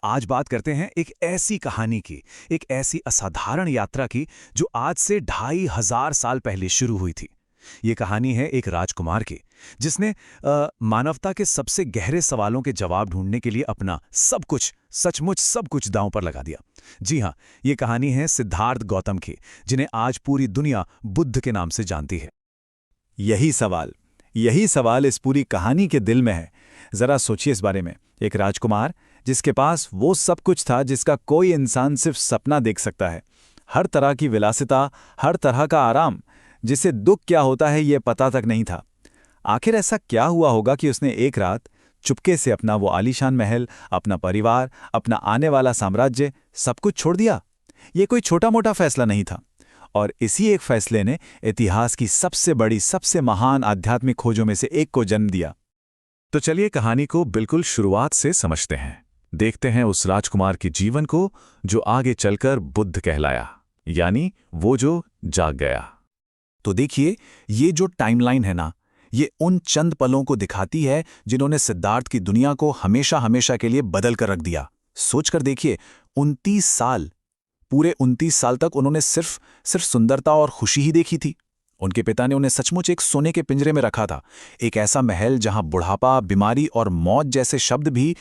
आज बात करते हैं एक ऐसी कहानी की, एक ऐसी असाधारण यात्रा की जो आज से 2500 साल पहले शुरू हुई थी। ये कहानी है एक राजकुमार की, जिसने मानवता के सबसे गहरे सवालों के जवाब ढूंढने के लिए अपना सब कुछ, सचमुच सब कुछ दांव पर लगा दिया। जी हाँ, ये कहानी है सिद्धार्थ गौतम की, जिन्हें आज पूरी दुनिया बुद्ध के नाम से जानती है। यही सवाल यही सवाल इस पूरी कहानी के दिल में है। जरा सोचिए इस बारे में। एक राजकुमार जिसके पास वो सब कुछ था जिसका कोई इंसान सिर्फ सपना देख सकता है। हर तरह की विलासिता, हर तरह का आराम, जिसे दुख क्या होता है ये पता तक नहीं था। आखिर ऐसा क्या हुआ होगा कि उसने एक रात चुपके से अपना वो आलीशान महल, अपना परिवार, अपना आने वाला साम्राज्य सब कुछ छोड़ दिया। ये कोई छोटा मोटा फैसला नहीं था, और इसी एक फैसले ने इतिहास की सबसे बड़ी, सबसे महान आध्यात्मिक खोजों में से एक को जन्म दिया। तो चलिए कहानी को बिल्कुल शुरुआत से समझते हैं। देखते हैं उस राजकुमार के जीवन को जो आगे चलकर बुद्ध कहलाया, यानी वो जो जाग गया। तो देखिए, ये जो टाइमलाइन है ना, ये उन चंद पलों को दिखाती है जिन्होंने सिद्धार्थ की दुनिया को हमेशा हमेशा के लिए बदल कर रख दिया। सोचकर देखिए, 29 साल, पूरे 29 साल तक उन्होंने सिर्फ सुंदरता और खुशी ही देखी थी। उनके पिता ने उन्हें सचमुच एक सोने के पिंजरे में रखा था, एक ऐसा महल जहां बुढ़ापा, बीमारी और मौत जैसे शब्द भी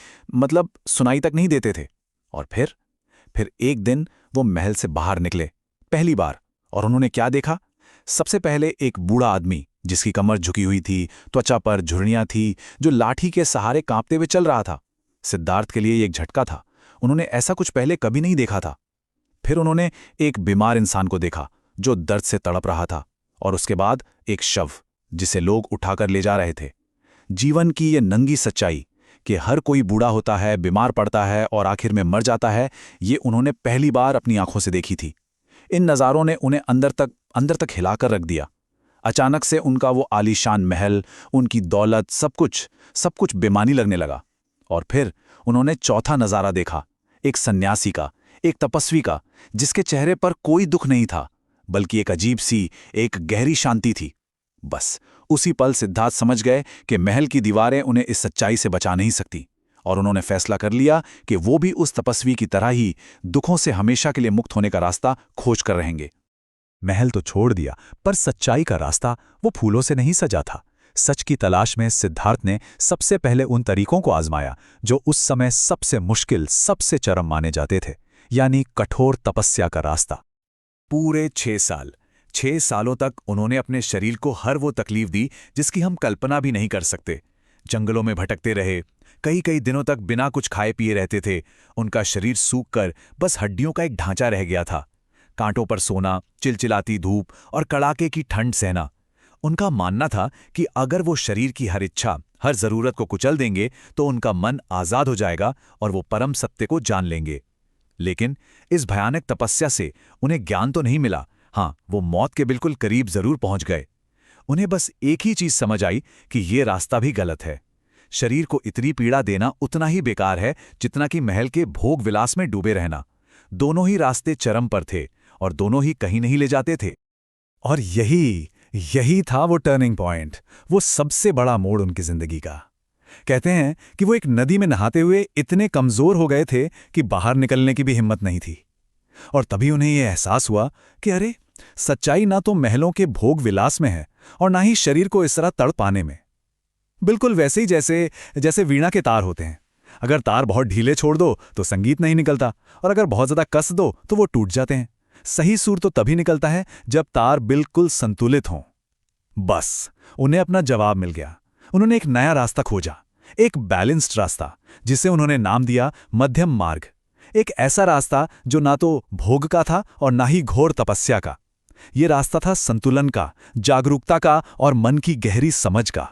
सुनाई तक नहीं देते थे। और फिर एक दिन वो महल से बाहर निकले, पहली बार, और उन्होंने क्या देखा? सबसे पहले एक बूढ़ा आदमी जिसकी कमर झुकी हुई थी, त्वचा पर झुर्रियां थी, जो लाठी के सहारे कांपते हुए चल रहा था। सिद्धार्थ के लिए ये एक झटका था। उन्होंने ऐसा कुछ पहले कभी नहीं देखा था। फिर उन्होंने एक बीमार इंसान को देखा जो दर्द से तड़प रहा था, और उसके बाद एक शव जिसे लोग उठाकर ले जा रहे थे। जीवन की ये नंगी सच्चाई कि हर कोई बूढ़ा होता है, बीमार पड़ता है और आखिर में मर जाता है, ये उन्होंने पहली बार अपनी आंखों से देखी थी। इन नज़ारों ने उन्हें अंदर तक हिलाकर रख दिया। अचानक से उनका वो आलीशान महल, उनकी दौलत, सब कुछ बेमानी लगने लगा। और फिर उन्होंने चौथा नज़ारा देखा, एक सन्यासी का, एक तपस्वी का, जिसके चेहरे पर कोई दुख नहीं था, बल्कि एक अजीब सी, एक गहरी शांति थी। बस उसी पल सिद्धार्थ समझ गए कि महल की दीवारें उन्हें इस सच्चाई से बचा नहीं सकती, और उन्होंने फैसला कर लिया कि वो भी उस तपस्वी की तरह ही दुखों से हमेशा के लिए मुक्त होने का रास्ता खोज कर रहेंगे। महल तो छोड़ दिया, पर सच्चाई का रास्ता वो फूलों से नहीं सजा था। सच की तलाश में सिद्धार्थ ने सबसे पहले उन तरीकों को आजमाया जो उस समय सबसे मुश्किल, सबसे चरम माने जाते थे, यानी कठोर तपस्या का रास्ता। पूरे 6 सालों तक उन्होंने अपने शरीर को हर वो तकलीफ दी जिसकी हम कल्पना भी नहीं कर सकते। जंगलों में भटकते रहे, कई दिनों तक बिना कुछ खाए पिए रहते थे। उनका शरीर सूख कर बस हड्डियों का एक ढांचा रह गया था। कांटों पर सोना, चिलचिलाती धूप और कड़ाके की ठंड सहना। उनका मानना था कि अगर वो शरीर की हर इच्छा, हर जरूरत को कुचल देंगे तो उनका मन आजाद हो जाएगा और वो परम सत्य को जान लेंगे। लेकिन इस भयानक तपस्या से उन्हें ज्ञान तो नहीं मिला। हाँ, वो मौत के बिल्कुल करीब जरूर पहुंच गए। उन्हें बस एक ही चीज समझ आई कि ये रास्ता भी गलत है। शरीर को इतनी पीड़ा देना उतना ही बेकार है जितना कि महल के भोग विलास में डूबे रहना। दोनों ही रास्ते चरम पर थे और दोनों ही कहीं नहीं ले जाते थे। और यही था वो टर्निंग पॉइंट, वो सबसे बड़ा मोड़ उनकी जिंदगी का। कहते हैं कि वो एक नदी में नहाते हुए इतने कमजोर हो गए थे कि बाहर निकलने की भी हिम्मत नहीं थी। और तभी उन्हें यह एहसास हुआ कि अरे, सच्चाई ना तो महलों के भोग विलास में है और ना ही शरीर को इस तरह तड़ पाने में। बिल्कुल वैसे ही जैसे वीणा के तार होते हैं। अगर तार बहुत ढीले छोड़ दो तो संगीत नहीं निकलता, और अगर बहुत ज्यादा कस दो तो वो टूट जाते हैं। सही सुर तो तभी निकलता है जब तार बिल्कुल संतुलित हों। बस उन्हें अपना जवाब मिल गया। उन्होंने एक नया रास्ता खोजा, एक बैलेंस्ड रास्ता, जिसे उन्होंने नाम दिया मध्यम मार्ग। एक ऐसा रास्ता जो ना तो भोग का था और ना ही घोर तपस्या का। ये रास्ता था संतुलन का, जागरूकता का और मन की गहरी समझ का।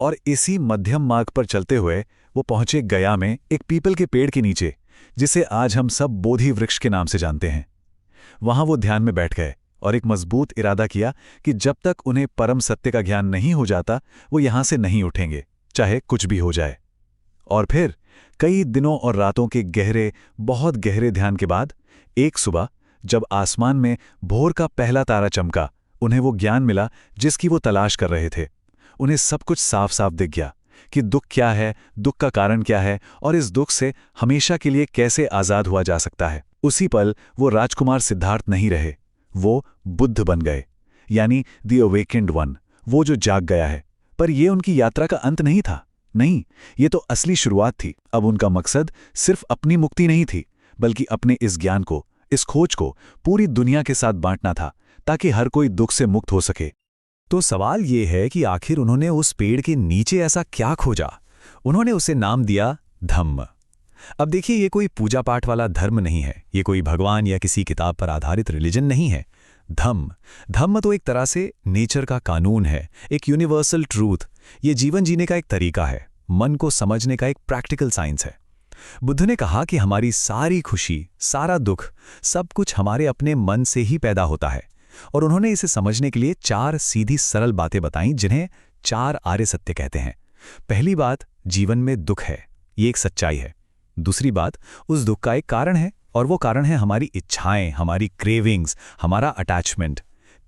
और इसी मध्यम मार्ग पर चलते हुए वो पहुंचे गया में एक पीपल के पेड़ के नीचे, जिसे आज हम सब बोधि वृक्ष के नाम से जानते हैं। वहां वो ध्यान में बैठ गए और एक मजबूत इरादा किया कि जब तक उन्हें परम सत्य का ज्ञान नहीं हो जाता वो यहां से नहीं उठेंगे, चाहे कुछ भी हो जाए। और फिर कई दिनों और रातों के गहरे, बहुत गहरे ध्यान के बाद एक सुबह जब आसमान में भोर का पहला तारा चमका, उन्हें वो ज्ञान मिला जिसकी वो तलाश कर रहे थे। उन्हें सब कुछ साफ साफ दिख गया कि दुख क्या है, दुख का कारण क्या है और इस दुख से हमेशा के लिए कैसे आज़ाद हुआ जा सकता है। उसी पल वो राजकुमार सिद्धार्थ नहीं रहे, वो बुद्ध बन गए, यानी द अवेकेंड वन, वो जो जाग गया है। पर ये उनकी यात्रा का अंत नहीं था। नहीं, ये तो असली शुरुआत थी। अब उनका मकसद सिर्फ अपनी मुक्ति नहीं थी, बल्कि अपने इस ज्ञान को, इस खोज को पूरी दुनिया के साथ बांटना था, ताकि हर कोई दुख से मुक्त हो सके। तो सवाल ये है कि आखिर उन्होंने उस पेड़ के नीचे ऐसा क्या खोजा? उन्होंने उसे नाम दिया धम्म। अब देखिए, ये कोई पूजा पाठ वाला धर्म नहीं है, ये कोई भगवान या किसी किताब पर आधारित रिलीजन नहीं है। धम्म तो एक तरह से नेचर का कानून है, एक यूनिवर्सल ट्रूथ। ये जीवन जीने का एक तरीका है, मन को समझने का एक प्रैक्टिकल साइंस है। बुद्ध ने कहा कि हमारी सारी खुशी, सारा दुख, सब कुछ हमारे अपने मन से ही पैदा होता है। और उन्होंने इसे समझने के लिए 4 सीधी सरल बातें बताईं, जिन्हें 4 आर्य सत्य कहते हैं। पहली बात, जीवन में दुख है, ये एक सच्चाई है। दूसरी बात, उस दुख का एक कारण है, और वो कारण है हमारी इच्छाएं, हमारी क्रेविंग्स, हमारा अटैचमेंट।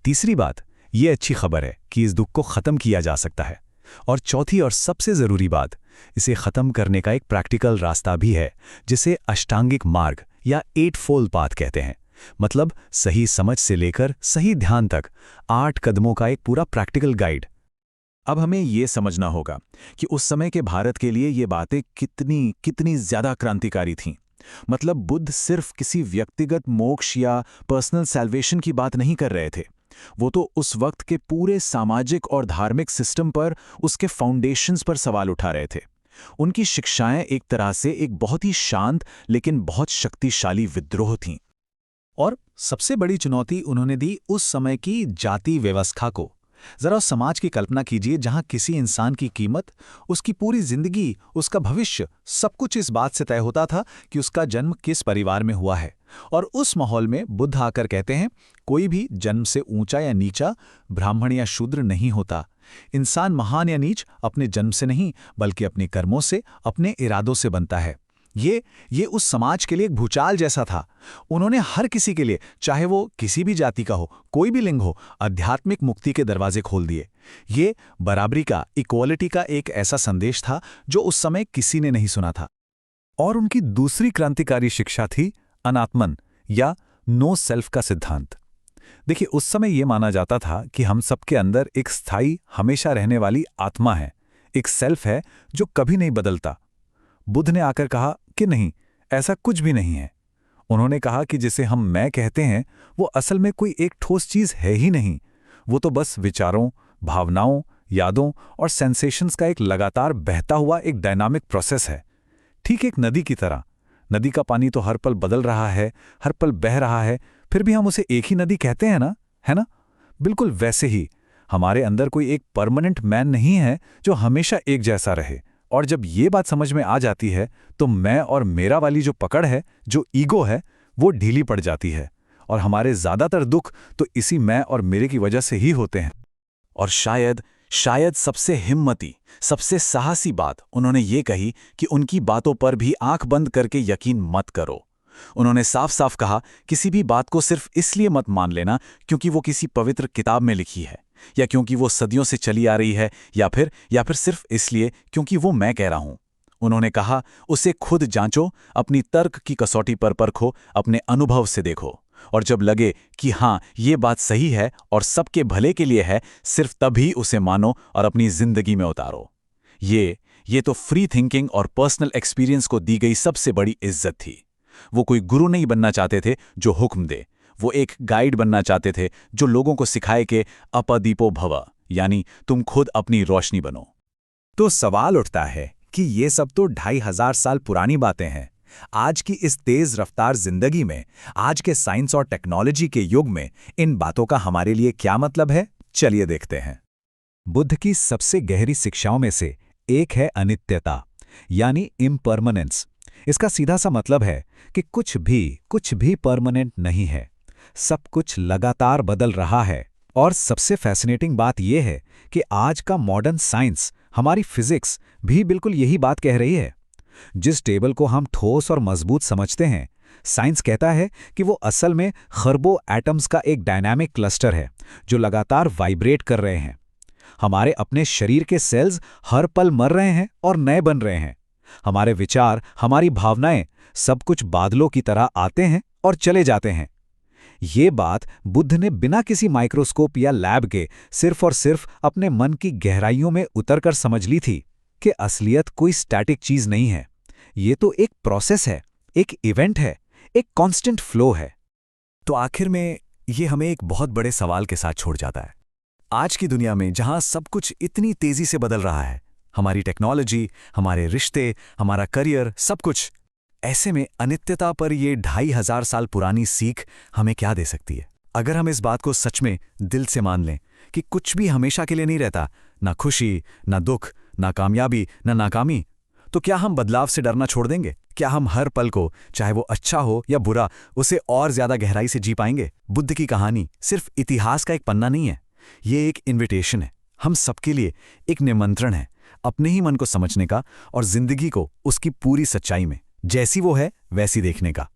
तीसरी बात, ये अच्छी खबर है कि इस दुख को खत्म किया जा सकता है। और चौथी और सबसे जरूरी बात, इसे खत्म करने का एक प्रैक्टिकल रास्ता भी है, जिसे अष्टांगिक मार्ग या 8 फोल्ड पाथ कहते हैं। मतलब सही समझ से लेकर सही ध्यान तक 8 कदमों का एक पूरा प्रैक्टिकल गाइड। अब हमें ये समझना होगा कि उस समय के भारत के लिए ये बातें कितनी ज्यादा क्रांतिकारी थीं। मतलब बुद्ध सिर्फ किसी व्यक्तिगत मोक्ष या पर्सनल सैल्वेशन की बात नहीं कर रहे थे, वो तो उस वक्त के पूरे सामाजिक और धार्मिक सिस्टम पर, उसके फाउंडेशंस पर सवाल उठा रहे थे। उनकी शिक्षाएं एक तरह से एक बहुत ही शांत लेकिन बहुत शक्तिशाली विद्रोह थीं। और सबसे बड़ी चुनौती उन्होंने दी उस समय की जाति व्यवस्था को। जरा उस समाज की कल्पना कीजिए जहां किसी इंसान की कीमत, उसकी पूरी जिंदगी, उसका भविष्य, सब कुछ इस बात से तय होता था कि उसका जन्म किस परिवार में हुआ है। और उस माहौल में बुद्ध आकर कहते हैं, कोई भी जन्म से ऊंचा या नीचा, ब्राह्मण या शूद्र नहीं होता। इंसान महान या नीच अपने जन्म से नहीं, बल्कि अपने कर्मों से, अपने इरादों से बनता है। ये उस समाज के लिए एक भूचाल जैसा था। उन्होंने हर किसी के लिए, चाहे वो किसी भी जाति का हो, कोई भी लिंग हो, आध्यात्मिक मुक्ति के दरवाजे खोल दिए। ये बराबरी का, इक्वालिटी का एक ऐसा संदेश था जो उस समय किसी ने नहीं सुना था। और उनकी दूसरी क्रांतिकारी शिक्षा थी अनात्मन या नो सेल्फ का सिद्धांत। देखिए, उस समय यह माना जाता था कि हम सबके अंदर एक स्थायी, हमेशा रहने वाली आत्मा है, एक सेल्फ है जो कभी नहीं बदलता। बुद्ध ने आकर कहा कि नहीं, ऐसा कुछ भी नहीं है। उन्होंने कहा कि जिसे हम मैं कहते हैं, वो असल में कोई एक ठोस चीज है ही नहीं। वो तो बस विचारों, भावनाओं, यादों और सेंसेशंस का एक लगातार बहता हुआ एक डायनामिक प्रोसेस है। ठीक एक नदी की तरह। नदी का पानी तो हर पल बदल रहा है, हर पल बह रहा है, फिर भी हम उसे एक ही नदी कहते हैं ना, है ना? बिल्कुल वैसे ही हमारे अंदर कोई एक परमानेंट मैन नहीं है जो हमेशा एक जैसा रहे। और जब ये बात समझ में आ जाती है तो मैं और मेरा वाली जो पकड़ है, जो ईगो है, वो ढीली पड़ जाती है। और हमारे ज्यादातर दुख तो इसी मैं और मेरे की वजह से ही होते हैं। और शायद सबसे हिम्मती, सबसे साहसी बात उन्होंने ये कही कि उनकी बातों पर भी आंख बंद करके यकीन मत करो। उन्होंने साफ साफ कहा, किसी भी बात को सिर्फ इसलिए मत मान लेना क्योंकि वो किसी पवित्र किताब में लिखी है, या क्योंकि वो सदियों से चली आ रही है, या फिर सिर्फ इसलिए क्योंकि वो मैं कह रहा हूं। उन्होंने कहा, उसे खुद जांचो, अपनी तर्क की कसौटी पर परखो, अपने अनुभव से देखो, और जब लगे कि हाँ, ये बात सही है और सबके भले के लिए है, सिर्फ तभी उसे मानो और अपनी जिंदगी में उतारो। ये तो फ्री थिंकिंग और पर्सनल एक्सपीरियंस को दी गई सबसे बड़ी इज्जत थी। वो कोई गुरु नहीं बनना चाहते थे जो हुक्म दे, वो एक गाइड बनना चाहते थे जो लोगों को सिखाए कि अपदीपो भव, यानी तुम खुद अपनी रोशनी बनो। तो सवाल उठता है कि ये सब तो 2500 साल पुरानी बातें हैं। आज की इस तेज रफ्तार जिंदगी में, आज के साइंस और टेक्नोलॉजी के युग में इन बातों का हमारे लिए क्या मतलब है? चलिए देखते हैं। बुद्ध की सबसे गहरी शिक्षाओं में से एक है अनित्यता, यानी इम्परमानेंस। इसका सीधा सा मतलब है कि कुछ भी परमानेंट नहीं है, सब कुछ लगातार बदल रहा है। और सबसे फैसिनेटिंग बात यह है कि आज का मॉडर्न साइंस, हमारी फिजिक्स भी बिल्कुल यही बात कह रही है। जिस टेबल को हम ठोस और मजबूत समझते हैं, साइंस कहता है कि वो असल में खरबों एटम्स का एक डायनामिक क्लस्टर है जो लगातार वाइब्रेट कर रहे हैं। हमारे अपने शरीर के सेल्स हर पल मर रहे हैं और नए बन रहे हैं। हमारे विचार, हमारी भावनाएं, सब कुछ बादलों की तरह आते हैं और चले जाते हैं। ये बात बुद्ध ने बिना किसी माइक्रोस्कोप या लैब के सिर्फ और सिर्फ अपने मन की गहराइयों में उतरकर समझ ली थी कि असलियत कोई स्टैटिक चीज नहीं है। ये तो एक प्रोसेस है, एक इवेंट है, एक कांस्टेंट फ्लो है। तो आखिर में ये हमें एक बहुत बड़े सवाल के साथ छोड़ जाता है। आज की दुनिया में जहां सब कुछ इतनी तेजी से बदल रहा है, हमारी टेक्नोलॉजी, हमारे रिश्ते, हमारा करियर, सब कुछ, ऐसे में अनित्यता पर ये 2500 साल पुरानी सीख हमें क्या दे सकती है? अगर हम इस बात को सच में दिल से मान लें कि कुछ भी हमेशा के लिए नहीं रहता, ना खुशी, ना दुख, ना कामयाबी, ना नाकामी, तो क्या हम बदलाव से डरना छोड़ देंगे? क्या हम हर पल को, चाहे वो अच्छा हो या बुरा, उसे और ज्यादा गहराई से जी पाएंगे? बुद्ध की कहानी सिर्फ इतिहास का एक पन्ना नहीं है, ये एक इन्विटेशन है, हम सबके लिए एक निमंत्रण है अपने ही मन को समझने का और जिंदगी को उसकी पूरी सच्चाई में, जैसी वो है वैसी देखने का।